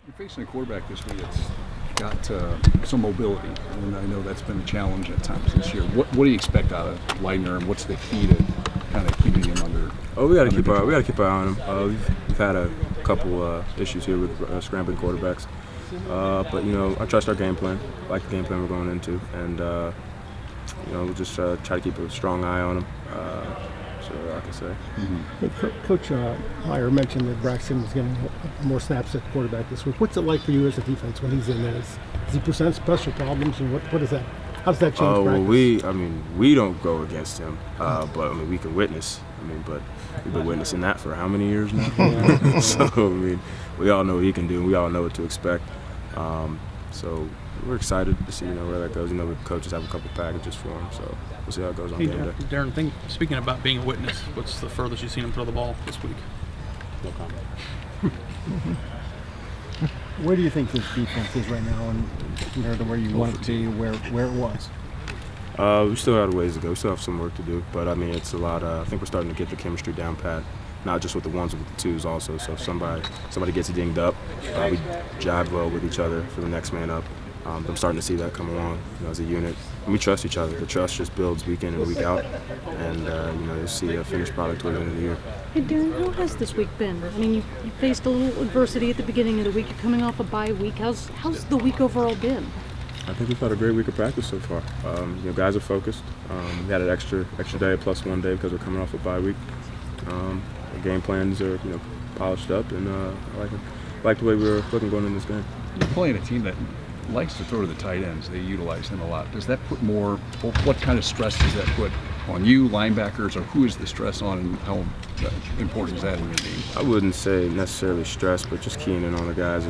You're facing a quarterback this week that's got some mobility, and I know that's been a challenge at times this year. What do you expect out of Leidner, and what's the key to kind of keeping him under? Oh, we got to keep our eye on him. We've had a couple issues here with scrambling quarterbacks, but I trust our game plan. I like the game plan we're going into, and we'll just try to keep a strong eye on him. So I can say. Hey, Coach Meyer mentioned that Braxton was getting more snaps at quarterback this week. What's it like for you as a defense when he's in there? Does he present special problems, and what is that? How does that change practice? Well, we don't go against him, but we can witness. But we've been witnessing that for how many years now? So we all know what he can do, and we all know what to expect. So we're excited to see where that goes. The coaches have a couple packages for him, so we'll see how it goes on game day. Darron, speaking about being a witness, what's the furthest you've seen him throw the ball this week? No comment. Where do you think this defense is right now, and compared to where you want it to be, where it was? We still have a ways to go. We still have some work to do, but it's a lot. I think we're starting to get the chemistry down pat, not just with the ones, but with the twos also. So if somebody gets dinged up, we jive well with each other for the next man up. I'm starting to see that come along as a unit. And we trust each other. The trust just builds week in and week out, and you'll see a finished product toward the end of the year. Hey Darron, how has this week been? You faced a little adversity at the beginning of the week. You're coming off a bye week. How's the week overall been? I think we've had a great week of practice so far. Guys are focused. We had an extra day plus 1 day because we're coming off a bye week. Our game plans are polished up, and I like the way we're looking going in this game. You're playing a team that likes to throw to the tight ends. They utilize them a lot. Does that put more? What kind of stress does that put on you, linebackers, or who is the stress on, and how important is that in your game? I wouldn't say necessarily stress, but just keying in on the guys.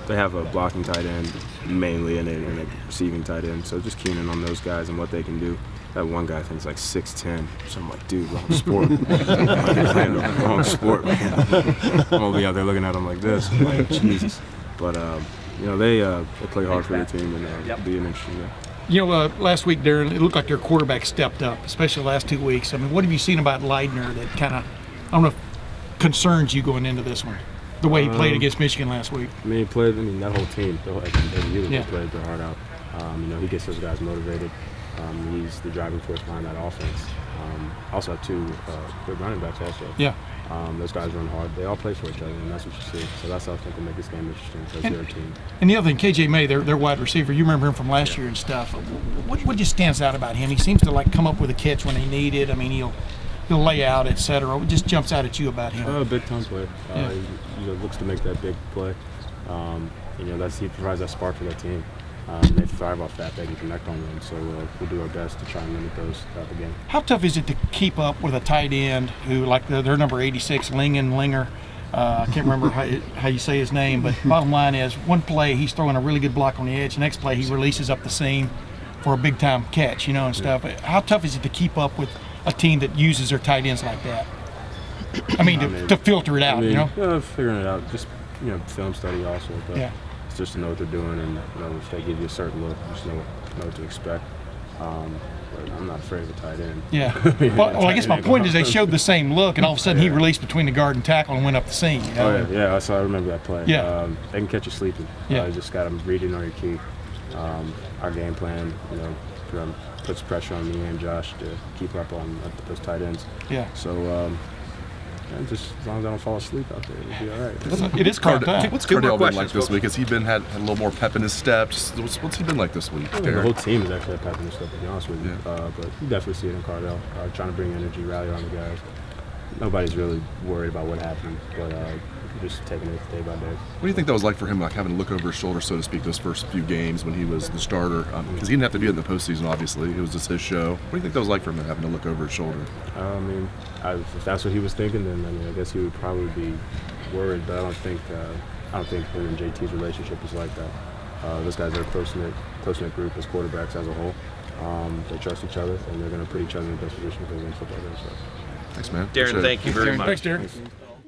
They have a blocking tight end mainly and a receiving tight end, so just keying in on those guys and what they can do. That one guy thinks like 6'10", so I'm like, dude, wrong sport. Playing the wrong sport, man. I'm gonna be out there looking at him like this. Jesus. But they play hard for the team, and it'll be an interesting game. Last week, Darron, it looked like your quarterback stepped up, especially the last 2 weeks. What have you seen about Leidner that kind of, I don't know, concerns you going into this one? The way he played against Michigan last week. He played. That whole team, they played their heart out. He gets those guys motivated. He's the driving force behind that offense. Also have two good running backs also. Yeah. Those guys run hard. They all play for each other, and that's what you see. So that's how I think will make this game interesting because they're a team. And the other thing, KJ May, their wide receiver, you remember him from last year and stuff. What just stands out about him? He seems to come up with a catch when they need it. He'll lay out, etc. What just jumps out at you about him? Big time player. He looks to make that big play. He provides that spark for that team. They thrive off that. They can connect on them. So we'll do our best to try and limit those throughout the game. How tough is it to keep up with a tight end who, like their number 86, Linger? I can't remember how you say his name, but bottom line is, one play he's throwing a really good block on the edge. The next play he releases up the seam for a big time catch, and stuff. How tough is it to keep up with a team that uses their tight ends like that? To filter it out, figuring it out. Just film study also. But yeah. It's just to know what they're doing, and if they give you a certain look, just know what to expect. But I'm not afraid of a tight end. Yeah. Well, I guess my point is they showed the same look, and all of a sudden he released between the guard and tackle and went up the seam. Oh yeah. So I remember that play. Yeah. They can catch you sleeping. Yeah. You just got them reading on your key. Our game plan, puts pressure on me and Josh to keep up on those tight ends. Yeah. So. Just as long as I don't fall asleep out there, it'll be all right. It is time. What's Cardell been like this week? Has he had a little more pep in his steps? What's he been like this week? The whole team is actually a pep in his step, to be honest with you. But you definitely see it in Cardell, trying to bring energy, rally around the guys. Nobody's really worried about what happened, but just taking it day by day. What do you think that was like for him, having to look over his shoulder, so to speak, those first few games when he was the starter? Because he didn't have to be in the postseason, obviously. It was just his show. What do you think that was like for him, having to look over his shoulder? If that's what he was thinking, then I guess he would probably be worried. But I don't think him and JT's relationship is like that. Those guys are a close-knit group as quarterbacks as a whole. They trust each other, and they're going to put each other in the best position to win football games. So. Thanks, man. Darron, thank you very much. Thanks, Darron.